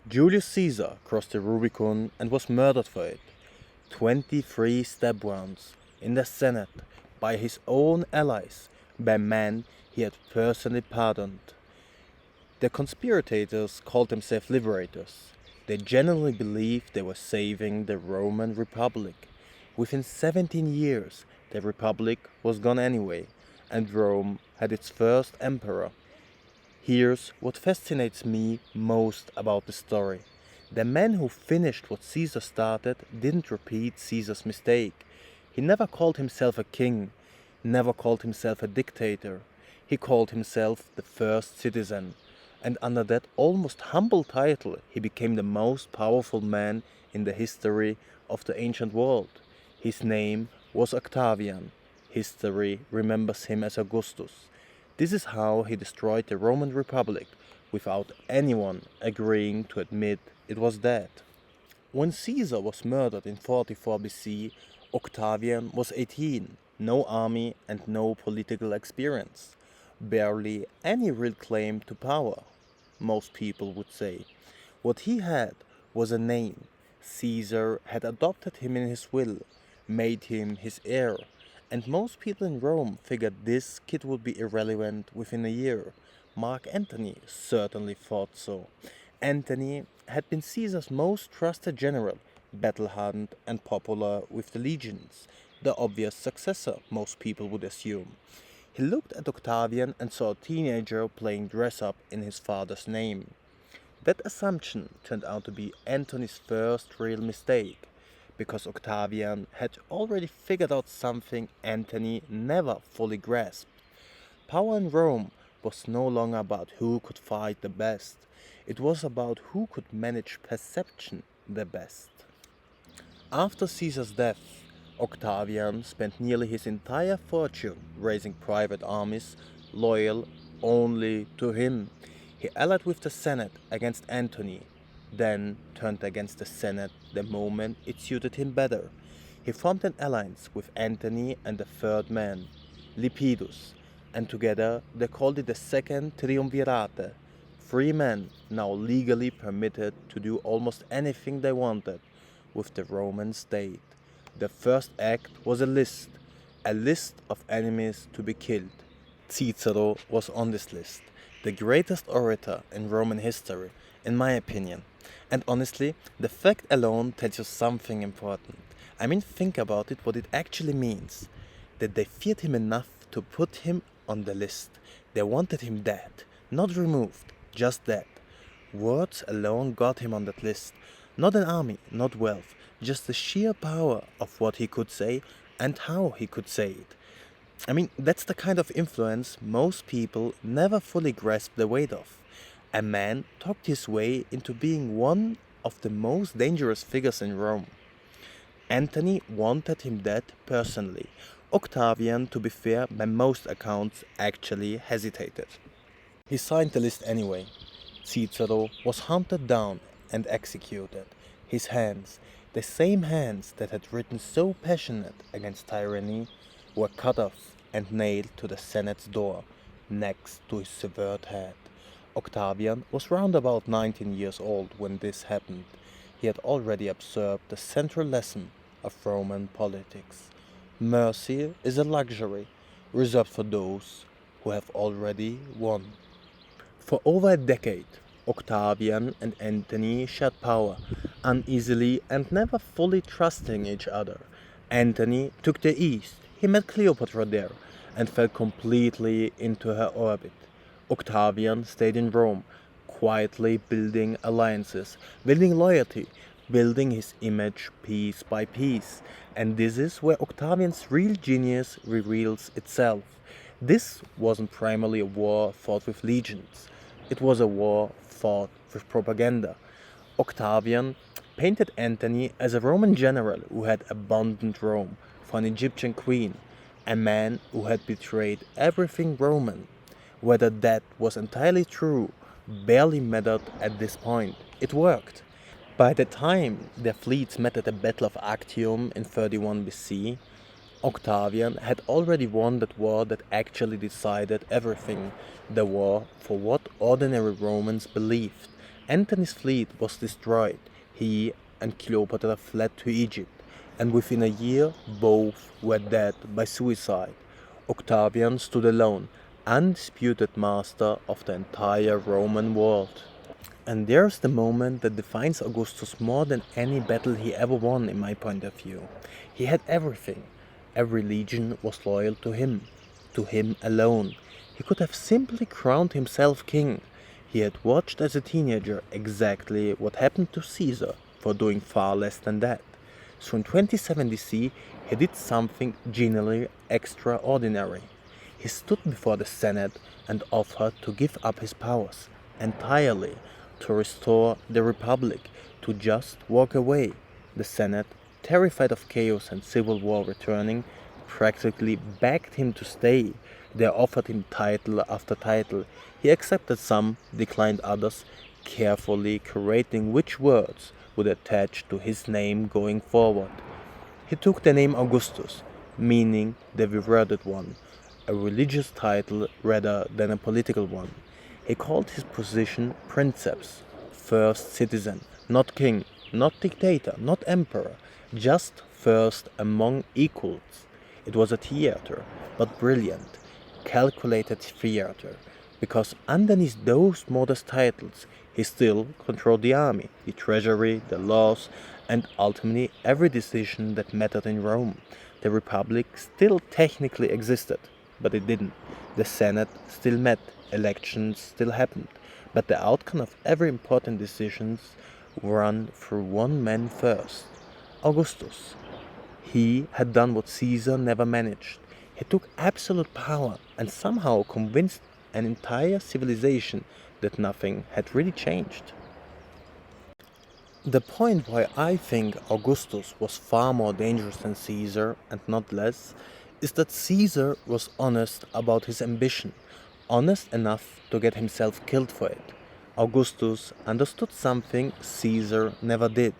Julius Caesar crossed the Rubicon and was murdered for it. 23 stab wounds in the Senate by his own allies, by men he had personally pardoned. The conspirators called themselves liberators. They genuinely believed they were saving the Roman Republic. Within 17 years, the Republic was gone anyway, and Rome had its first emperor. Here's what fascinates me most about the story. The man who finished what Caesar started didn't repeat Caesar's mistake. He never called himself a king, never called himself a dictator. He called himself the first citizen, and under that almost humble title, he became the most powerful man in the history of the ancient world. His name was Octavian. History remembers him as Augustus. This is how he destroyed the Roman Republic without anyone agreeing to admit it was dead. When Caesar was murdered in 44 BC, Octavian was 18, no army and no political experience, barely any real claim to power, most people would say. What he had was a name. Caesar had adopted him in his will, made him his heir, and most people in Rome figured this kid would be irrelevant within a year. Mark Antony certainly thought so. Antony had been Caesar's most trusted general, battle-hardened and popular with the legions, the obvious successor, most people would assume. He looked at Octavian and saw a teenager playing dress-up in his father's name. That assumption turned out to be Antony's first real mistake, because Octavian had already figured out something Antony never fully grasped. Power in Rome was no longer about who could fight the best, it was about who could manage perception the best. After Caesar's death, Octavian spent nearly his entire fortune raising private armies loyal only to him. He allied with the Senate against Antony, then turned against the Senate the moment it suited him better. He formed an alliance with Antony and the third man, Lepidus, and together they called it the Second Triumvirate. Three men now legally permitted to do almost anything they wanted with the Roman state. The first act was a list of enemies to be killed. Cicero was on this list, the greatest orator in Roman history, in my opinion. And honestly, the fact alone tells you something important. I mean, think about it, what it actually means. That they feared him enough to put him on the list. They wanted him dead, not removed, just dead. Words alone got him on that list. Not an army, not wealth, just the sheer power of what he could say and how he could say it. I mean, that's the kind of influence most people never fully grasp the weight of. A man talked his way into being one of the most dangerous figures in Rome. Antony wanted him dead personally. Octavian, to be fair, by most accounts, actually hesitated. He signed the list anyway. Cicero was hunted down and executed. His hands, the same hands that had written so passionate against tyranny, were cut off and nailed to the Senate's door, next to his severed head. Octavian was round about 19 years old when this happened. He had already observed the central lesson of Roman politics. Mercy is a luxury reserved for those who have already won. For over a decade, Octavian and Antony shared power, uneasily and never fully trusting each other. Antony took the east, he met Cleopatra there, and fell completely into her orbit. Octavian stayed in Rome, quietly building alliances, building loyalty, building his image piece by piece. And this is where Octavian's real genius reveals itself. This wasn't primarily a war fought with legions, it was a war fought with propaganda. Octavian painted Antony as a Roman general who had abandoned Rome for an Egyptian queen, a man who had betrayed everything Roman. Whether that was entirely true barely mattered at this point. It worked. By the time their fleets met at the Battle of Actium in 31 BC, Octavian had already won that war that actually decided everything, the war for what ordinary Romans believed. Antony's fleet was destroyed. He and Cleopatra fled to Egypt, and within a year both were dead by suicide. Octavian stood alone, undisputed master of the entire Roman world. And there's the moment that defines Augustus more than any battle he ever won, in my point of view. He had everything. Every legion was loyal to him alone. He could have simply crowned himself king. He had watched as a teenager exactly what happened to Caesar for doing far less than that. So in 27 DC, he did something genuinely extraordinary. He stood before the Senate and offered to give up his powers entirely, to restore the Republic, to just walk away. The Senate, terrified of chaos and civil war returning, practically begged him to stay. They offered him title after title. He accepted some, declined others, carefully curating which words would attach to his name going forward. He took the name Augustus, meaning the rewarded one, a religious title rather than a political one. He called his position princeps, first citizen, not king, not dictator, not emperor, just first among equals. It was a theater, but brilliant, calculated theater, because underneath those modest titles he still controlled the army, the treasury, the laws, and ultimately every decision that mattered in Rome. The Republic still technically existed, but it didn't. The Senate still met, elections still happened, but the outcome of every important decision ran through one man first, Augustus. He had done what Caesar never managed. He took absolute power and somehow convinced an entire civilization that nothing had really changed. The point why I think Augustus was far more dangerous than Caesar, and not less, is that Caesar was honest about his ambition, honest enough to get himself killed for it. Augustus understood something Caesar never did.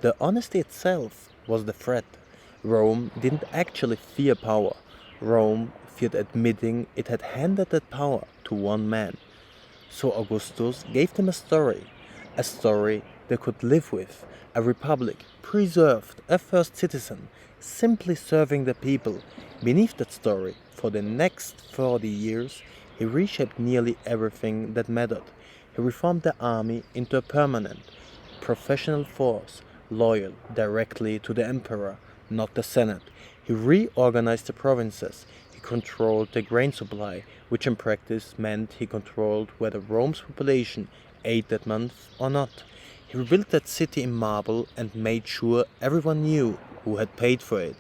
The honesty itself was the threat. Rome didn't actually fear power. Rome feared admitting it had handed that power to one man. So Augustus gave them a story they could live with, a republic preserved, a first citizen, simply serving the people. Beneath that story, for the next 40 years, he reshaped nearly everything that mattered. He reformed the army into a permanent, professional force, loyal directly to the emperor, not the Senate. He reorganized the provinces. He controlled the grain supply, which in practice meant he controlled whether Rome's population ate that month or not. He rebuilt that city in marble and made sure everyone knew who had paid for it.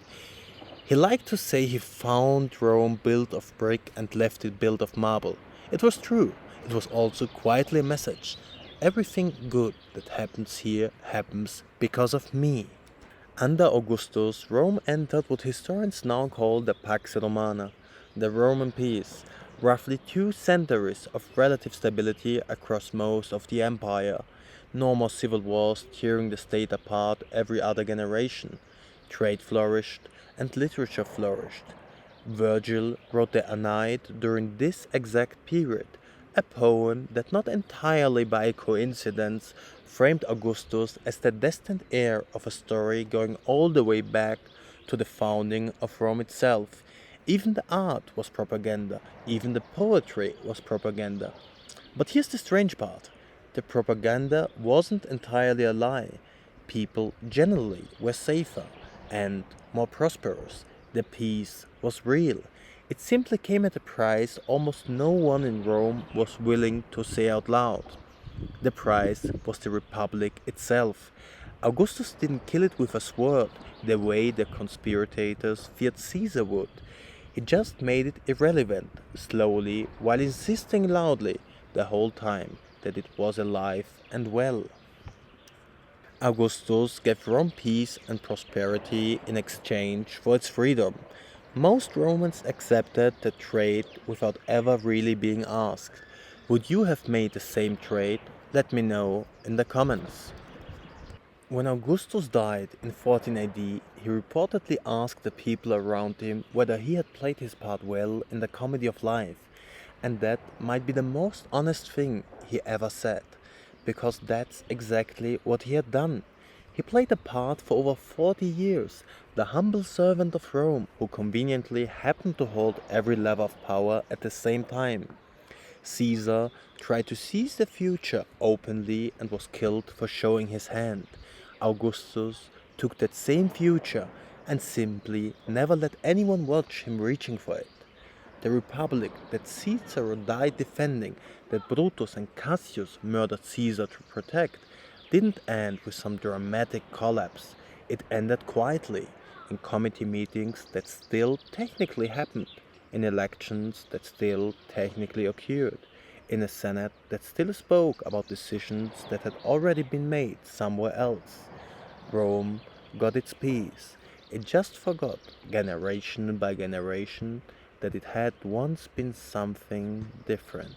He liked to say he found Rome built of brick and left it built of marble. It was true. It was also quietly a message. Everything good that happens here happens because of me. Under Augustus, Rome entered what historians now call the Pax Romana, the Roman peace, roughly 2 centuries of relative stability across most of the empire. No more civil wars tearing the state apart every other generation. Trade flourished and literature flourished. Virgil wrote the Aeneid during this exact period, a poem that not entirely by coincidence framed Augustus as the destined heir of a story going all the way back to the founding of Rome itself. Even the art was propaganda, even the poetry was propaganda. But here's the strange part. The propaganda wasn't entirely a lie. People generally were safer and more prosperous. The peace was real. It simply came at a price almost no one in Rome was willing to say out loud. The price was the Republic itself. Augustus didn't kill it with a sword, the way the conspirators feared Caesar would. He just made it irrelevant, slowly, while insisting loudly the whole time that it was alive and well. Augustus gave Rome peace and prosperity in exchange for its freedom. Most Romans accepted the trade without ever really being asked. Would you have made the same trade? Let me know in the comments. When Augustus died in 14 AD, he reportedly asked the people around him whether he had played his part well in the comedy of life, and that might be the most honest thing he ever said. because that's exactly what he had done. He played a part for over 40 years, the humble servant of Rome who conveniently happened to hold every level of power at the same time. Caesar tried to seize the future openly and was killed for showing his hand. Augustus took that same future and simply never let anyone watch him reaching for it. The republic that Cicero died defending, that Brutus and Cassius murdered Caesar to protect, didn't end with some dramatic collapse. It ended quietly, in committee meetings that still technically happened, in elections that still technically occurred, in a Senate that still spoke about decisions that had already been made somewhere else. Rome got its peace. It just forgot, generation by generation, that it had once been something different.